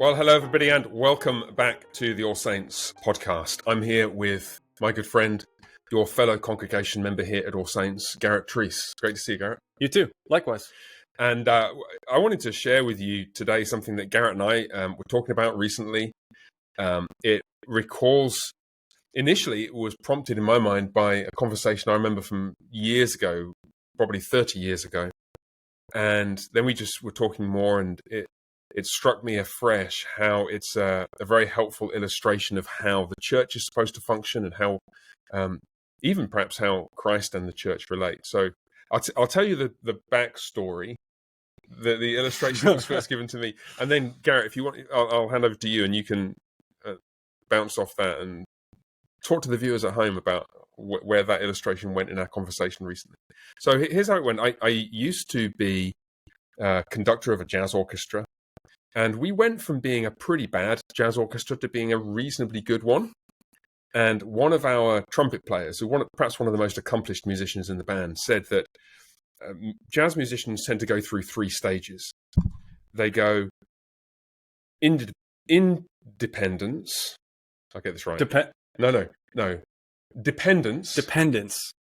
Well, hello everybody and welcome back to the All Saints podcast. I'm here with my good friend, your fellow congregation member here at All Saints, Garrett Treece. Great to see you, Garrett. You too. Likewise. And I wanted to share with you today something that Garrett and I were talking about recently. It recalls, initially it was prompted in my mind by a conversation I remember from years ago, probably 30 years ago. And then we just were talking more, and it struck me afresh how it's a very helpful illustration of how the church is supposed to function and how, even perhaps how Christ and the church relate. So I'll tell you the backstory. The illustration was first given to me. And then, Garrett, if you want, I'll hand over to you and you can bounce off that and talk to the viewers at home about where that illustration went in our conversation recently. So here's how it went. I used to be conductor of a jazz orchestra. And we went from being a pretty bad jazz orchestra to being a reasonably good one. And one of our trumpet players, perhaps one of the most accomplished musicians in the band, said that jazz musicians tend to go through three stages. They go independence. I'll get this right. No. Dependence. Dependence.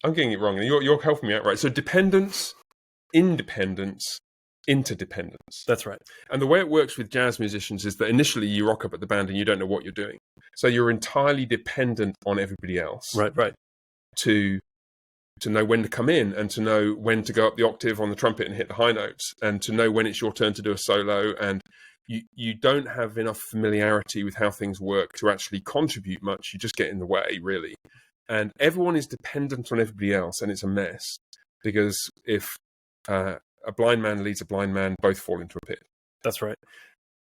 I'm getting it wrong. You're helping me out, right? So dependence, independence, interdependence. That's right. And the way it works with jazz musicians is that initially you rock up at the band and you don't know what you're doing. So you're entirely dependent on everybody else. Right. To know when to come in and to know when to go up the octave on the trumpet and hit the high notes and to know when it's your turn to do a solo. And you don't have enough familiarity with how things work to actually contribute much. You just get in the way, really. And everyone is dependent on everybody else, and it's a mess. Because if a blind man leads a blind man, both fall into a pit. That's right.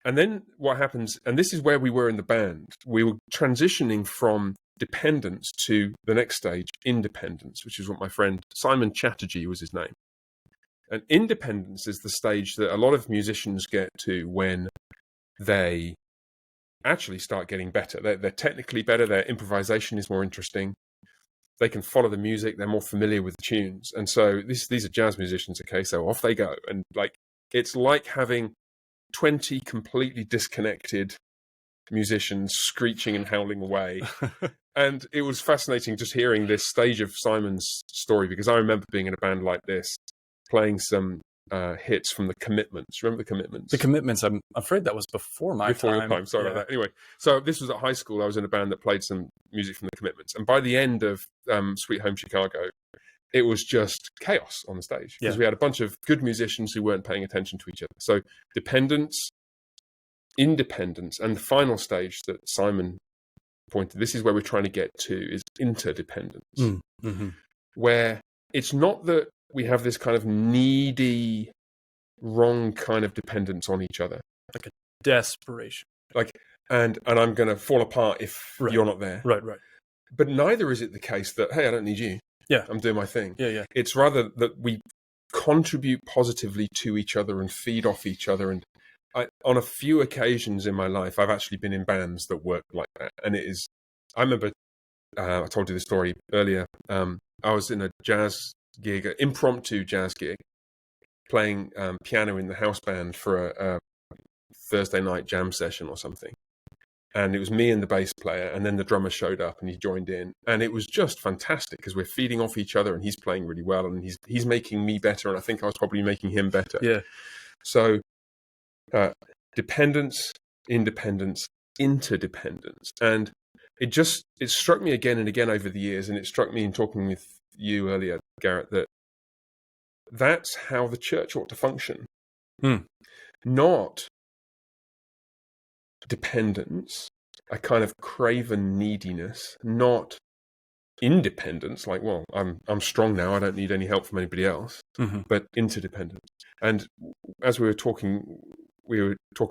And then what happens, and this is where we were in the band, we were transitioning from dependence to the next stage, independence, which is what my friend Simon Chatterjee was his name. And independence is the stage that a lot of musicians get to when they actually start getting better. They're technically better, their improvisation is more interesting. They can follow the music. They're more familiar with the tunes. And so these are jazz musicians, okay? So off they go. And it's like having 20 completely disconnected musicians screeching and howling away. And it was fascinating just hearing this stage of Simon's story, because I remember being in a band like this, playing some hits from the Commitments. Remember the Commitments? The Commitments, I'm afraid that was before my time. Before your time, sorry about that. Anyway, so this was at high school. I was in a band that played some music from the Commitments. And by the end of Sweet Home Chicago, it was just chaos on the stage. Because we had a bunch of good musicians who weren't paying attention to each other. So dependence, independence, and the final stage that Simon pointed, this is where we're trying to get to, is interdependence. Mm-hmm. Where it's not that we have this kind of needy, wrong kind of dependence on each other. Like a desperation. And I'm going to fall apart if you're not there. Right. But neither is it the case that, hey, I don't need you. Yeah. I'm doing my thing. Yeah. It's rather that we contribute positively to each other and feed off each other. And on a few occasions in my life, I've actually been in bands that work like that. And it is, I remember, I told you this story earlier. I was in a jazz gig, an impromptu jazz gig, playing piano in the house band for a Thursday night jam session or something. And it was me and the bass player, and then the drummer showed up and he joined in. And it was just fantastic because we're feeding off each other and he's playing really well and he's making me better. And I think I was probably making him better. Yeah. So dependence, independence, interdependence. And it struck me again and again over the years. And it struck me in talking with you earlier, Garrett, that that's how the church ought to function. Not dependence, a kind of craven neediness, not independence, like, well, I'm strong now, I don't need any help from anybody else, but interdependence. And as we were talking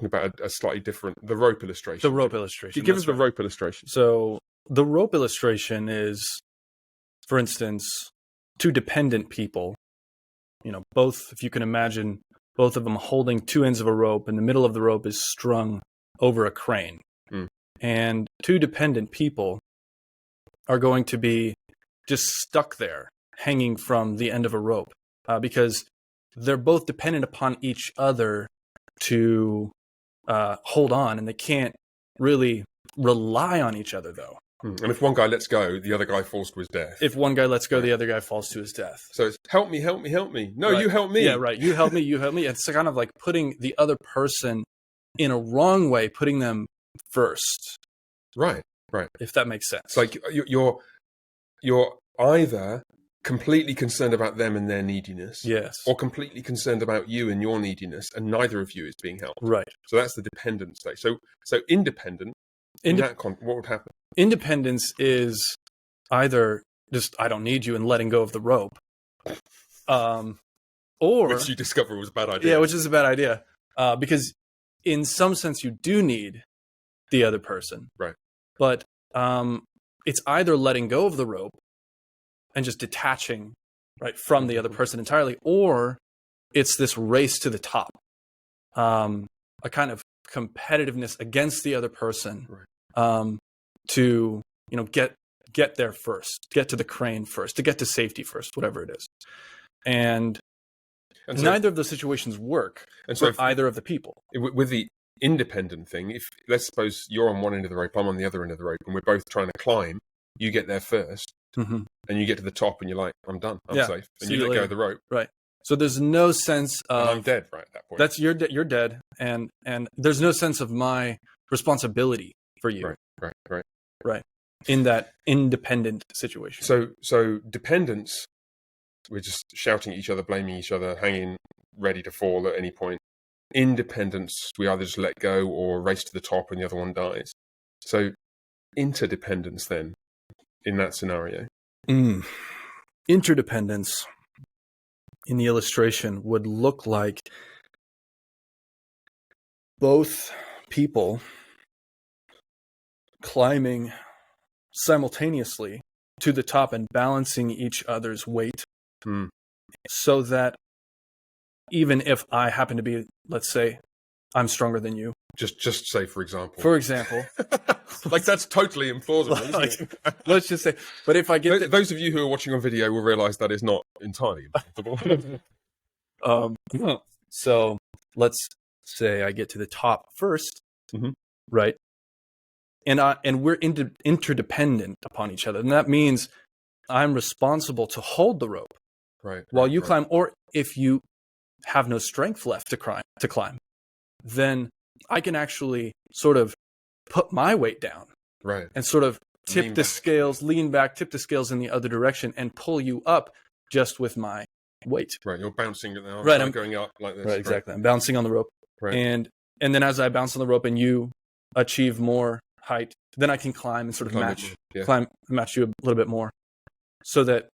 about a slightly different, the rope illustration. The rope illustration. Give us the rope illustration. So the rope illustration is, for instance, two dependent people, both, if you can imagine, both of them holding two ends of a rope, and the middle of the rope is strung over a crane. And two dependent people are going to be just stuck there, hanging from the end of a rope, because they're both dependent upon each other to hold on, and they can't really rely on each other, though. And if one guy lets go, the other guy falls to his death. If one guy lets go, the other guy falls to his death. So it's help me, help me, help me. No, right. You help me. Yeah, right. You help me, you help me. It's kind of like putting the other person in a wrong way, putting them first. Right. If that makes sense. It's like you're either completely concerned about them and their neediness, yes, or completely concerned about you and your neediness, and neither of you is being helped. Right. So that's the dependent state. So independent. What would happen? Independence is either just I don't need you and letting go of the rope, or which you discover was a bad idea. Yeah, which is a bad idea, because in some sense you do need the other person, right? But it's either letting go of the rope and just detaching right from the other person entirely, or it's this race to the top, a kind of competitiveness against the other person, right. To get there first, get to the crane first, to get to safety first, whatever it is, and so, neither of those situations work for either of the people. With the independent thing, if let's suppose you're on one end of the rope, I'm on the other end of the rope, and we're both trying to climb, you get there first, and you get to the top, and you're like, I'm done, I'm safe, and you let go of the rope, right? So there's no sense of and I'm dead right at that point. That's you're dead, and there's no sense of my responsibility for you, right. In that independent situation. So dependence, we're just shouting at each other, blaming each other, hanging ready to fall at any point. Independence, we either just let go or race to the top and the other one dies. So interdependence then, in that scenario. Interdependence in the illustration would look like both people climbing simultaneously to the top and balancing each other's weight, so that even if I happen to be, let's say, I'm stronger than you. Just say, for example. Like that's totally implausible, isn't it? Let's just say, but if I get those of you who are watching on video will realize that is not entirely impossible. So let's say I get to the top first, right? And we're interdependent upon each other, and that means I'm responsible to hold the rope, while you climb. Or if you have no strength left to climb, then I can actually sort of put my weight down, and sort of tip the scales in the other direction and pull you up just with my weight. Right, you're bouncing now. Right, I'm going up like this. Right, exactly. I'm bouncing on the rope, and then as I bounce on the rope and you achieve more height, then I can climb and sort of match you a little bit more, so that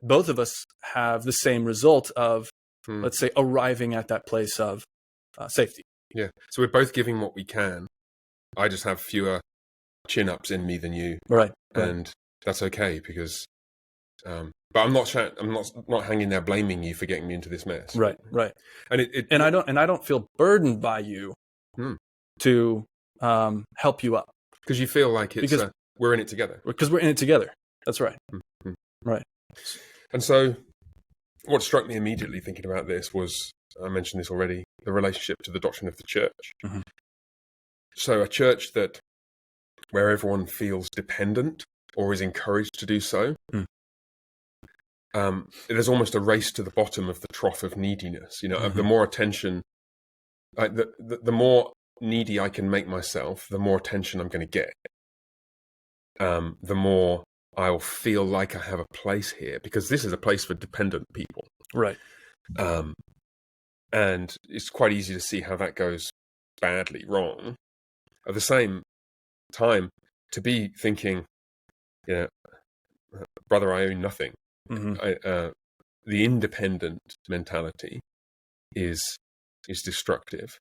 both of us have the same result of, let's say, arriving at that place of safety. Yeah. So we're both giving what we can. I just have fewer chin-ups in me than you, right? And that's okay because, but I'm not hanging there blaming you for getting me into this mess. Right. And I don't feel burdened by you to help you up, because you feel like we're in it together. Because we're in it together. That's right. Right. And so, what struck me immediately thinking about this was, I mentioned this already, the relationship to the doctrine of the church. So a church where everyone feels dependent or is encouraged to do so, there's almost a race to the bottom of the trough of neediness. The more attention, the more needy I can make myself, the more attention I'm going to get. The more I'll feel like I have a place here, because this is a place for dependent people. Right. And it's quite easy to see how that goes badly wrong. At the same time, to be thinking, brother, I own nothing. The independent mentality is destructive.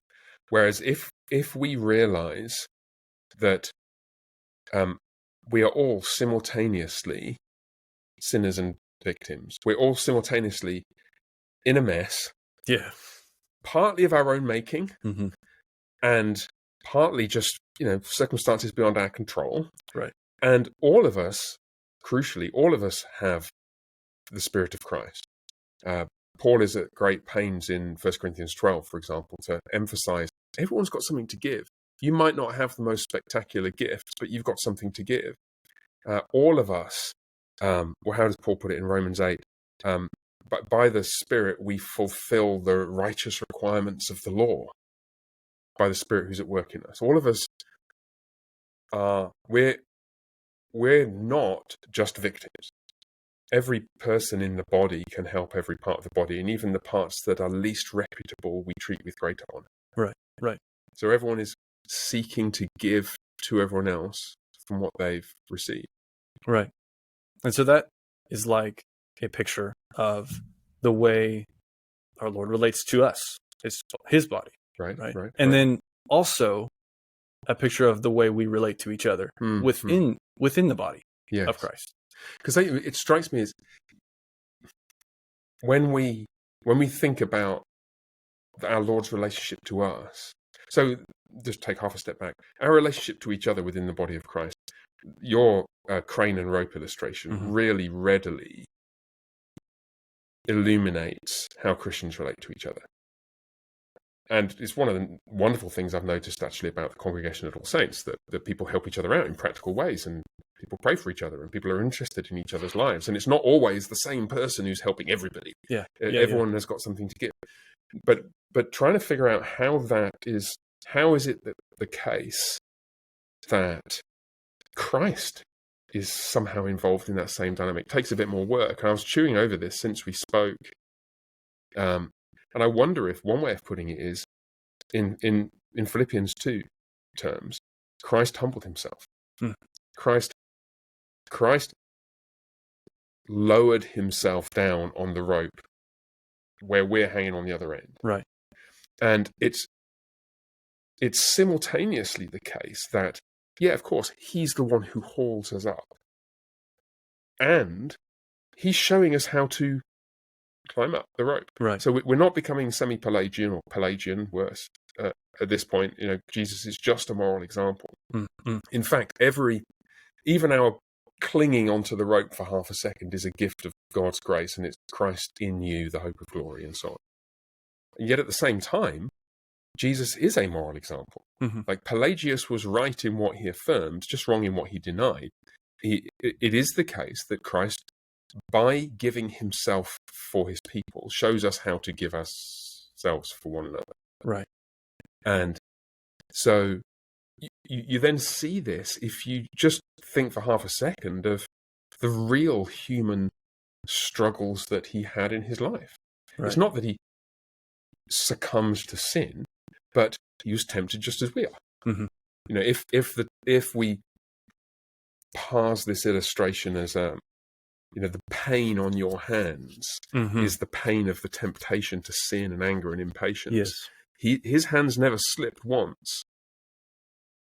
Whereas if we realize that we are all simultaneously sinners and victims, we're all simultaneously in a mess. Yeah. Partly of our own making, and partly just, circumstances beyond our control. Right. And all of us, crucially, have the Spirit of Christ. Paul is at great pains in 1 Corinthians 12, for example, to emphasize everyone's got something to give. You might not have the most spectacular gifts, but you've got something to give. All of us, well, how does Paul put it in Romans 8? But by the Spirit, we fulfill the righteous requirements of the law by the Spirit who's at work in us. All of us are, we're not just victims. Every person in the body can help every part of the body, and even the parts that are least reputable, we treat with greater honor. Right. So everyone is seeking to give to everyone else from what they've received. Right. And so that is like a picture of the way our Lord relates to us, his body. Right. And then also a picture of the way we relate to each other within the body of Christ. Because it strikes me as when we think about our Lord's relationship to us. So just take half a step back. Our relationship to each other within the body of Christ. Your crane and rope illustration really readily illuminates how Christians relate to each other. And it's one of the wonderful things I've noticed actually about the congregation of All Saints, that people help each other out in practical ways, and people pray for each other, and people are interested in each other's lives. And it's not always the same person who's helping everybody. Everyone has got something to give. But trying to figure out how is it that the case that Christ is somehow involved in that same dynamic takes a bit more work. And I was chewing over this since we spoke. And I wonder if one way of putting it is in Philippians 2 terms, Christ humbled himself. Christ lowered himself down on the rope where we're hanging on the other end. Right. And it's simultaneously the case that, yeah, of course, he's the one who hauls us up. And he's showing us how to climb up the rope. Right. So we're not becoming semi-Pelagian or Pelagian, worse, at this point. Jesus is just a moral example. In fact, even our clinging onto the rope for half a second is a gift of God's grace, and it's Christ in you, the hope of glory, and so on. And yet at the same time, Jesus is a moral example. Like Pelagius was right in what he affirmed, just wrong in what he denied. It is the case that Christ, by giving himself for his people, shows us how to give ourselves for one another. Right. And so you then see this if you just think for half a second of the real human struggles that he had in his life. Right. It's not that he succumbs to sin, but he was tempted just as we are. If we parse this illustration as the pain on your hands is the pain of the temptation to sin and anger and impatience. Yes. His hands never slipped once,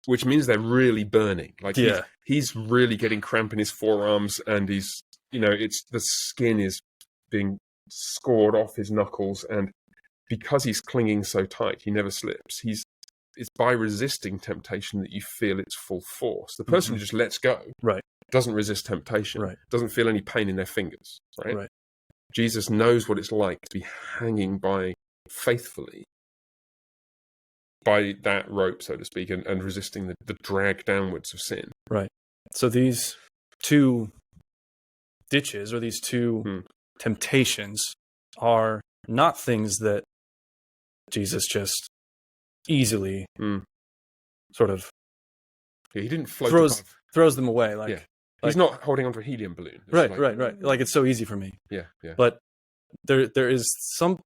which means they're really burning. Like he's really getting cramp in his forearms, and he's, it's the skin is being scored off his knuckles, and because he's clinging so tight, he never slips. It's by resisting temptation that you feel its full force. The person who just lets go, doesn't resist temptation, doesn't feel any pain in their fingers. Right? Jesus knows what it's like to be hanging by faithfully by that rope, so to speak, and resisting the drag downwards of sin. Right. So these two ditches, or these two temptations, are not things that Jesus just easily sort of he didn't float throws them away. He's not holding onto a helium balloon. It's right. Like, it's so easy for me. Yeah. But there is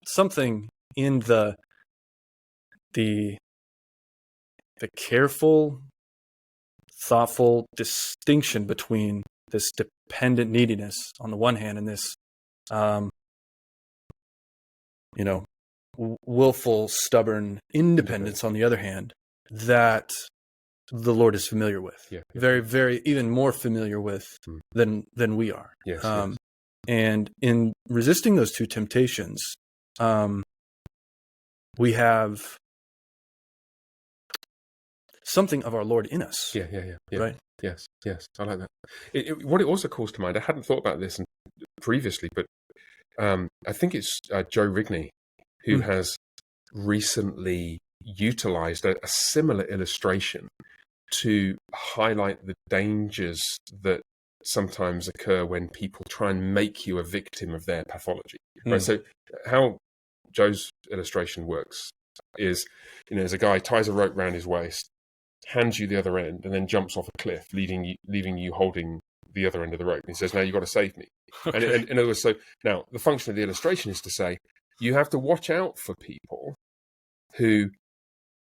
something in the careful, thoughtful distinction between this dependent neediness on the one hand and this, willful, stubborn independence on the other hand, that the Lord is familiar with. Very, very, even more familiar with than we are. Yes. And in resisting those two temptations, we have something of our Lord in us. Yeah. Right? Yes. I like that. What it also calls to mind, I hadn't thought about this previously, but I think it's Joe Rigney who has recently utilized a similar illustration to highlight the dangers that sometimes occur when people try and make you a victim of their pathology. Right. So how Joe's illustration works is, there's a guy ties a rope around his waist, hands you the other end, and then jumps off a cliff, leaving you holding the other end of the rope. And he says, "Now you've got to save me." Okay. And in other words, so now the function of the illustration is to say, you have to watch out for people who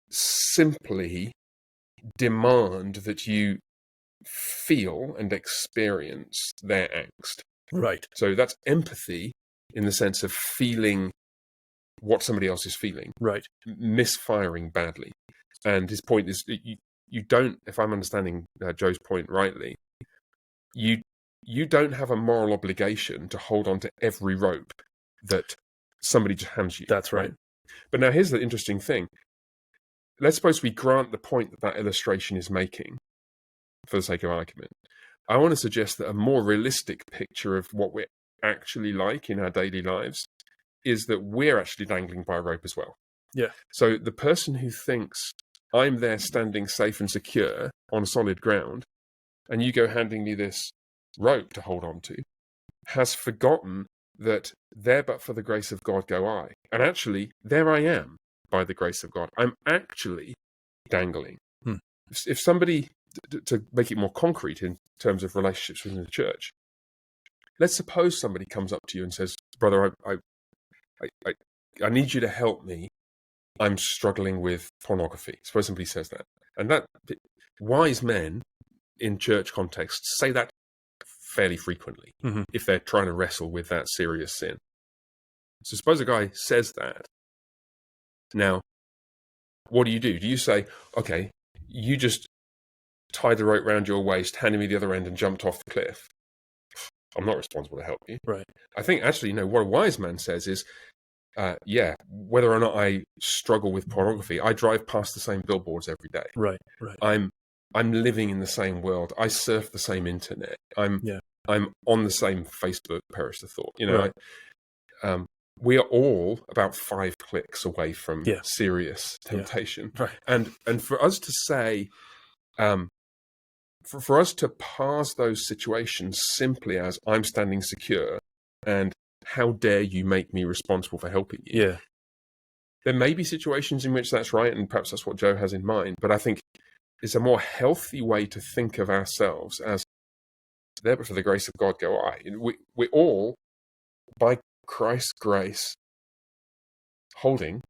simply demand that you feel and experience their angst. Right. So that's empathy in the sense of feeling what somebody else is feeling. Right. Misfiring badly. And his point is, you don't, if I'm understanding Joe's point rightly, you don't have a moral obligation to hold on to every rope that somebody just hands you. That's right. But now here's the interesting thing. Let's suppose we grant the point that illustration is making, for the sake of argument. I want to suggest that a more realistic picture of what we're actually like in our daily lives is that we're actually dangling by a rope as well. Yeah. So the person who thinks I'm there standing safe and secure on solid ground, and you go handing me this rope to hold on to, has forgotten that there but for the grace of God go I. And actually, there I am by the grace of God. I'm actually dangling. If somebody, to make it more concrete in terms of relationships within the church, let's suppose somebody comes up to you and says, "Brother, I need you to help me. I'm struggling with pornography." Suppose somebody says that. And that wise men in church contexts say that fairly frequently if they're trying to wrestle with that serious sin. So suppose a guy says that. Now, what do? Do you say, "Okay, you just tied the rope around your waist, handed me the other end, and jumped off the cliff. I'm not responsible to help you." Right. I think actually, what a wise man says is, whether or not I struggle with pornography, I drive past the same billboards every day. Right. Right. I'm living in the same world. I surf the same internet. I'm on the same Facebook. Perish the thought. Right. We are all about 5 clicks away from serious temptation. Yeah. Right. And for us to say, for us to parse those situations simply as I'm standing secure and how dare you make me responsible for helping you. Yeah. There may be situations in which that's right, and perhaps that's what Joe has in mind, but I think it's a more healthy way to think of ourselves as there but for the grace of God go I. We're all, by Christ's grace, holding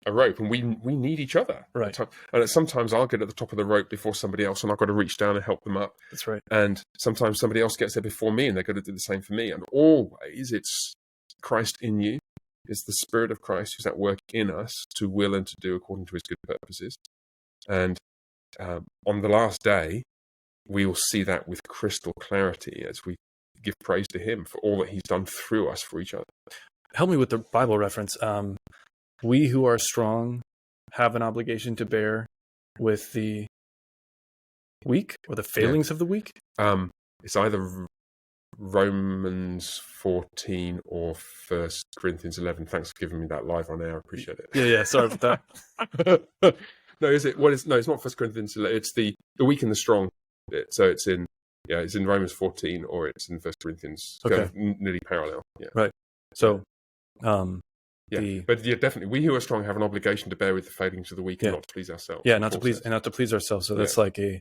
a rope, and we need each other. Right. And sometimes I'll get at the top of the rope before somebody else, and I've got to reach down and help them up. That's right. And sometimes somebody else gets there before me, and they've got to do the same for me. And always it's Christ in you. It's the Spirit of Christ who's at work in us to will and to do according to his good purposes. And on the last day, we will see that with crystal clarity as we give praise to him for all that he's done through us for each other. Help me with the Bible reference. We who are strong have an obligation to bear with the weak or the failings of the weak. It's either Romans 14 or 1 Corinthians 11. Thanks for giving me that live on air. I appreciate it. Yeah. Sorry about that. No, is it? What is? No, it's not 1 Corinthians 11. It's the weak and the strong. So it's in Romans 14 or it's in 1 Corinthians. Okay. Nearly parallel. Yeah. Right. So. But definitely, we who are strong have an obligation to bear with the failings of the weak and not to please ourselves. Yeah, not to please ourselves. So that's like a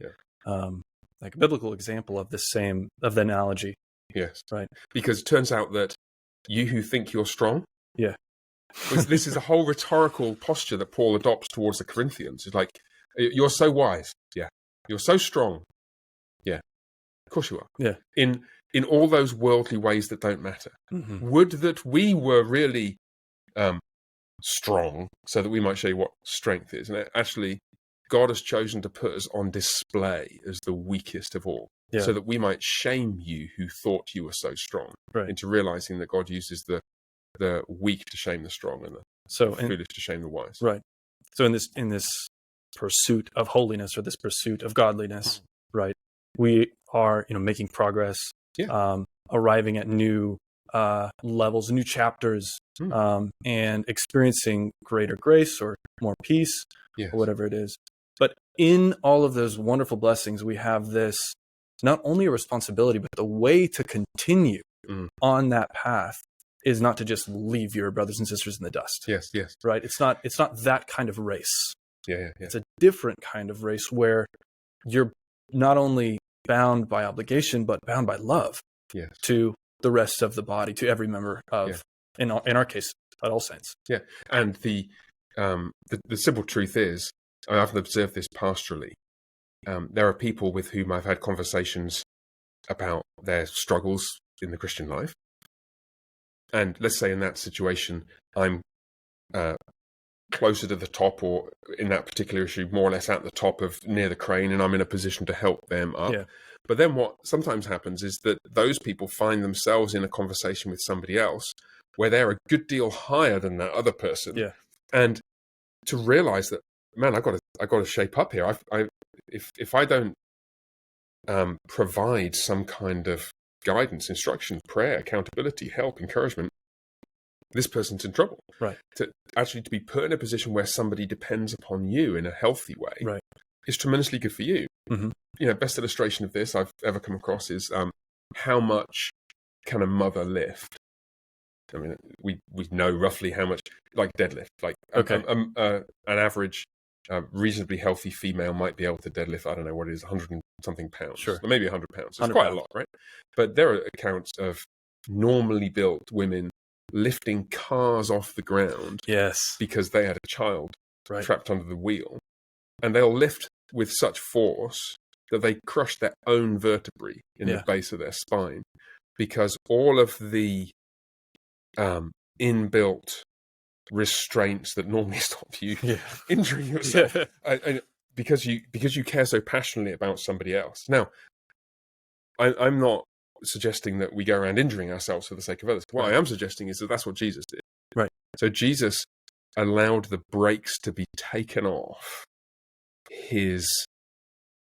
biblical example of the analogy. Yes, right. Because it turns out that you who think you're strong, this is a whole rhetorical posture that Paul adopts towards the Corinthians. It's like, you're so wise, you're so strong, of course you are. Yeah, in all those worldly ways that don't matter. Mm-hmm. Would that we were really strong so that we might show you what strength is. And actually, God has chosen to put us on display as the weakest of all, so that we might shame you who thought you were so strong into realizing that God uses the weak to shame the strong and the foolish to shame the wise. Right. So in this pursuit of holiness or this pursuit of godliness, right, we are making progress, arriving at new levels, new chapters, Mm. and experiencing greater grace or more peace, Yes. or whatever it is. But in all of those wonderful blessings, we have this not only a responsibility, but the way to continue on that path is not to just leave your brothers and sisters in the dust. Yes, yes. Right? It's not that kind of race. Yeah. It's a different kind of race where you're not only bound by obligation, but bound by love to the rest of the body, to every member of, in our case, at All Saints. Yeah. And the simple truth is, I've observed this pastorally. There are people with whom I've had conversations about their struggles in the Christian life. And let's say in that situation, I'm closer to the top, or in that particular issue, more or less at the top of near the crane, and I'm in a position to help them up. Yeah. But then what sometimes happens is that those people find themselves in a conversation with somebody else where they're a good deal higher than that other person. Yeah. And to realize that, man, I got to shape up here. If I don't provide some kind of guidance, instruction, prayer, accountability, help, encouragement, this person's in trouble. Right. To be put in a position where somebody depends upon you in a healthy way, is tremendously good for you. Mm-hmm. Best illustration of this I've ever come across is how much can a mother lift? I mean, we know roughly how much, like deadlift. Like an average, reasonably healthy female might be able to deadlift, I don't know what it is, 100 and something pounds. Sure. Or maybe 100 pounds. It's quite a lot, right? But there are accounts of normally built women lifting cars off the ground because they had a child trapped under the wheel. And they'll lift with such force that they crush their own vertebrae in the base of their spine, because all of the inbuilt restraints that normally stop you injuring yourself, because you care so passionately about somebody else. Now, I'm not suggesting that we go around injuring ourselves for the sake of others. What I am suggesting is that that's what Jesus did. Right. So Jesus allowed the brakes to be taken off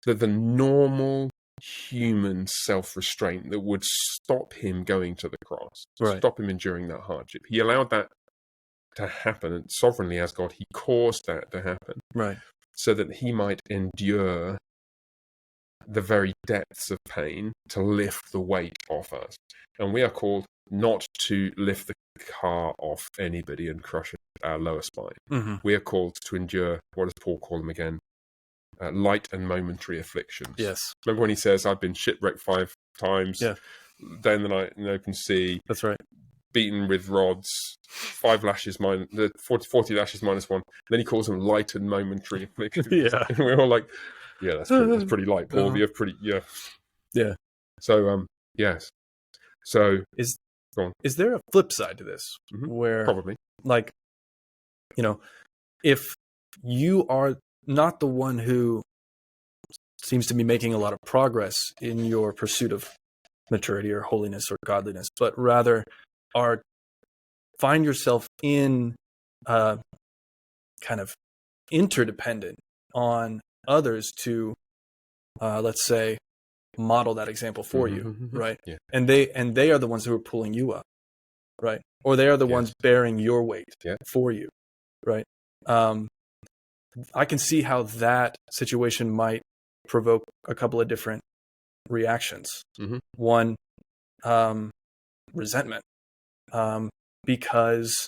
the normal human self-restraint that would stop him going to the cross, stop him enduring that hardship. He allowed that to happen, and sovereignly as God, he caused that to happen, so that he might endure the very depths of pain to lift the weight off us. And we are called not to lift the car off anybody and crush our lower spine. Mm-hmm. We are called to endure, what does Paul call them again? Light and momentary afflictions. Yes. Remember when he says, I've been shipwrecked 5 times, day and the night in open sea. That's right. Beaten with rods, 40 lashes minus 1. Then he calls them light and momentary afflictions. And we're all like, that's pretty light, Paul. You're pretty, Yeah. So, yes. So, is there a flip side to this? Mm-hmm. Where, probably, like, if you are not the one who seems to be making a lot of progress in your pursuit of maturity or holiness or godliness, but rather find yourself in kind of interdependent on others to, let's say, model that example for you, right? Yeah. And they are the ones who are pulling you up, right? Or they are the ones bearing your weight for you, right? I can see how that situation might provoke a couple of different reactions. Mm-hmm. One, resentment, because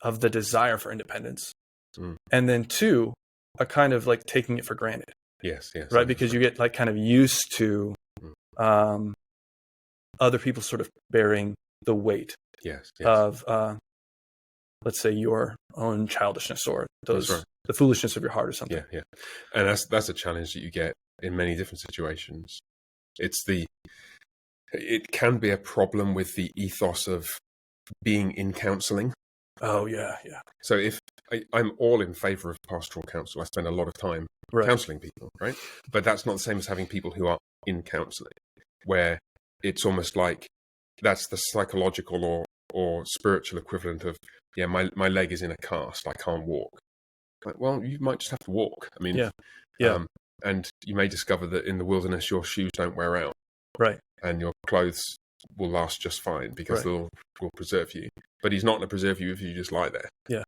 of the desire for independence. Mm. And then 2, a kind of like taking it for granted. Yes. Right? Because you get like kind of used to other people sort of bearing the weight of, let's say, your own childishness or the foolishness of your heart or something. Yeah. And that's a challenge that you get in many different situations. It can be a problem with the ethos of being in counseling. Oh, yeah. So if I'm all in favor of pastoral counsel, I spend a lot of time counseling people, right? But that's not the same as having people who are in counseling, where it's almost like that's the psychological or spiritual equivalent of, my leg is in a cast, I can't walk. Like, well, you might just have to walk. I mean, and you may discover that in the wilderness, your shoes don't wear out. Right. And your clothes will last just fine because they'll will preserve you. But he's not going to preserve you if you just lie there. Yeah.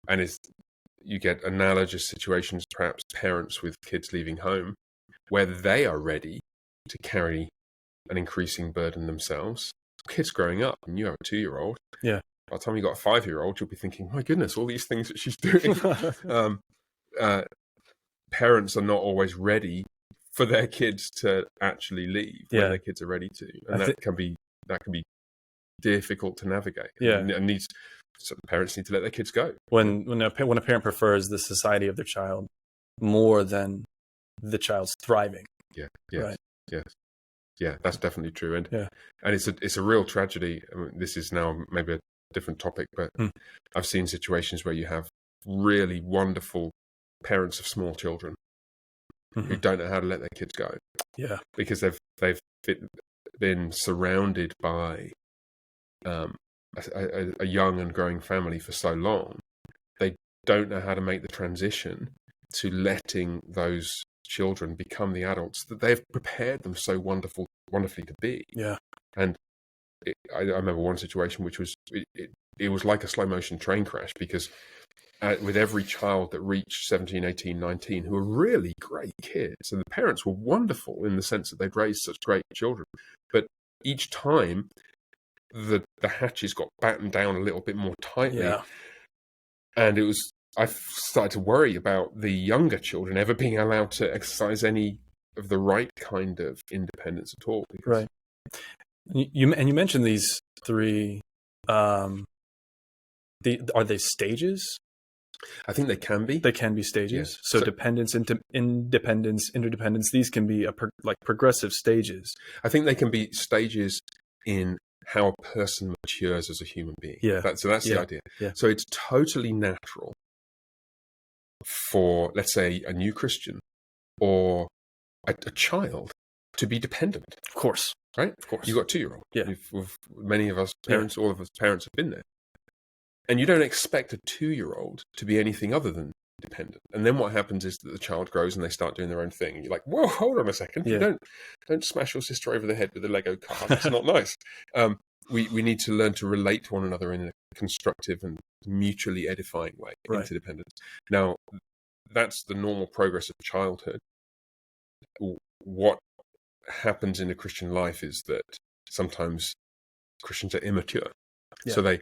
And you get analogous situations, perhaps parents with kids leaving home, where they are ready to carry an increasing burden themselves. Kids growing up, and you have a 2-year-old. Yeah. By the time you got a 5-year-old, you'll be thinking, my goodness, all these things that she's doing. Parents are not always ready for their kids to actually leave when their kids are ready to, and that can be difficult to navigate. Yeah, and so the parents need to let their kids go. When a parent prefers the society of their child more than the child's thriving. Yeah. Right. Yes. Yeah, that's definitely true. And it's a real tragedy. I mean, this is now maybe a different topic, but I've seen situations where you have really wonderful parents of small children who don't know how to let their kids go. Yeah, because they've been surrounded by a young and growing family for so long. They don't know how to make the transition to letting those children become the adults that they've prepared them so wonderfully to be. Yeah. And I remember one situation which was it was like a slow motion train crash, because with every child that reached 17, 18, 19, who were really great kids, and the parents were wonderful in the sense that they'd raised such great children, but each time the hatches got battened down a little bit more tightly, and I started to worry about the younger children ever being allowed to exercise any of the right kind of independence at all. Right. You mentioned these three. Are they stages? I think they can be. They can be stages. Yes. So dependence, independence, interdependence. These can be progressive stages. I think they can be stages in how a person matures as a human being. Yeah. That's the idea. Yeah. So it's totally natural for, let's say, a new Christian or a child to be dependent. Of course. Right? Of course. You've got a 2-year-old. Yeah. Many of us parents, all of us parents have been there. And you don't expect a 2-year-old to be anything other than dependent. And then what happens is that the child grows and they start doing their own thing. And you're like, whoa, hold on a second. Yeah. You don't smash your sister over the head with a Lego car. That's not nice. We need to learn to relate to one another in a constructive and mutually edifying way. Right. Interdependence. Now, that's the normal progress of childhood. What happens in a Christian life is that sometimes Christians are immature. Yeah. So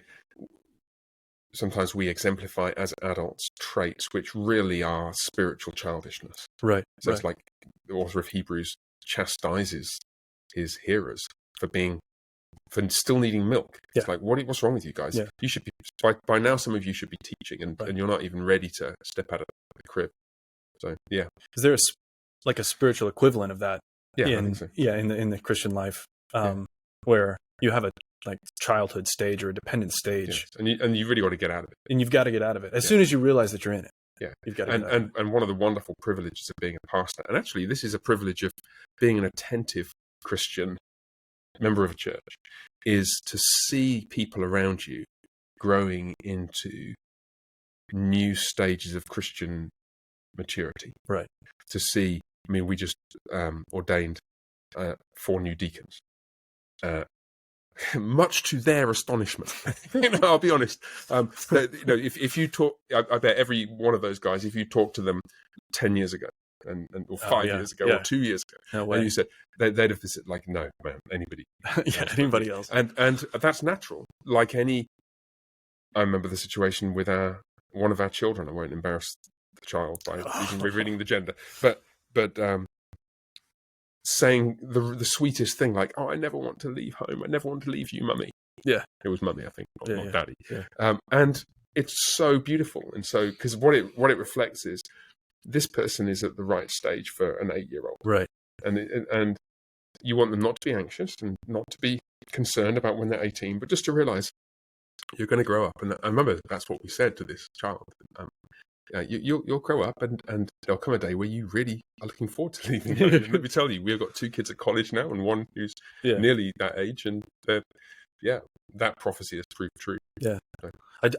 sometimes we exemplify as adults traits which really are spiritual childishness. Right. So it's like the author of Hebrews chastises his hearers for still needing milk. It's like, what's wrong with you guys? Yeah. You should be, by now some of you should be teaching, and you're not even ready to step out of the crib. So yeah. Is there a spiritual equivalent of that? Yeah, I think so. Yeah, in the Christian life, where you have a childhood stage or a dependent stage, yes. and you really got to get out of it. And you've got to get out of it as soon as you realize that you're in it. Yeah, you've got to. And one of the wonderful privileges of being a pastor, and actually this is a privilege of being an attentive Christian member of a church, is to see people around you growing into new stages of Christian maturity. Right. To see, I mean, we just ordained 4 new deacons. Much to their astonishment, I'll be honest. If you talk, I bet every one of those guys, if you talk to them 10 years ago, or 5 years ago, or 2 years ago, and you said they'd have said, like, no, man, anybody, anybody else, and that's natural. Like I remember the situation with one of our children. I won't embarrass the child by even revealing the gender, but saying the sweetest thing, like, "Oh, I never want to leave home. I never want to leave you, mummy." Yeah, it was mummy, I think, not daddy. Yeah. And it's so beautiful, and so because what it reflects is this person is at the right stage for an 8-year-old, right? And you want them not to be anxious and not to be concerned about when they're 18, but just to realize you're going to grow up. And I remember that's what we said to this child. You'll grow up, and there'll come a day where you really are looking forward to leaving home. And let me tell you, we've got 2 kids at college now, and one who's nearly that age, and that prophecy has proved true. Yeah, so.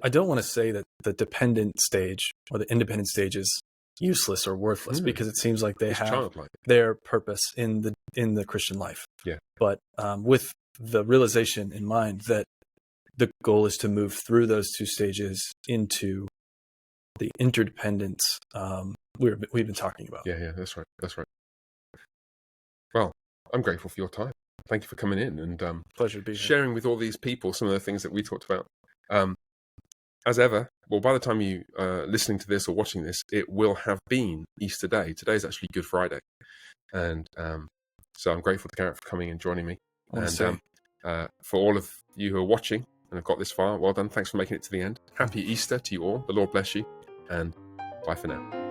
I don't want to say that the dependent stage or the independent stage is useless or worthless, because it seems like they have childlike. Their purpose in in the Christian life. Yeah. But with the realization in mind that the goal is to move through those two stages into the interdependence we've been talking about. Yeah, that's right. That's right. Well, I'm grateful for your time. Thank you for coming in and Pleasure to be here. sharing with all these people some of the things that we talked about. As ever, well, by the time you listening to this or watching this, it will have been Easter Day. Today is actually Good Friday. And so I'm grateful to Garrett for coming and joining me. And for all of you who are watching and have got this far, well done. Thanks for making it to the end. Happy Easter to you all. The Lord bless you. And bye for now.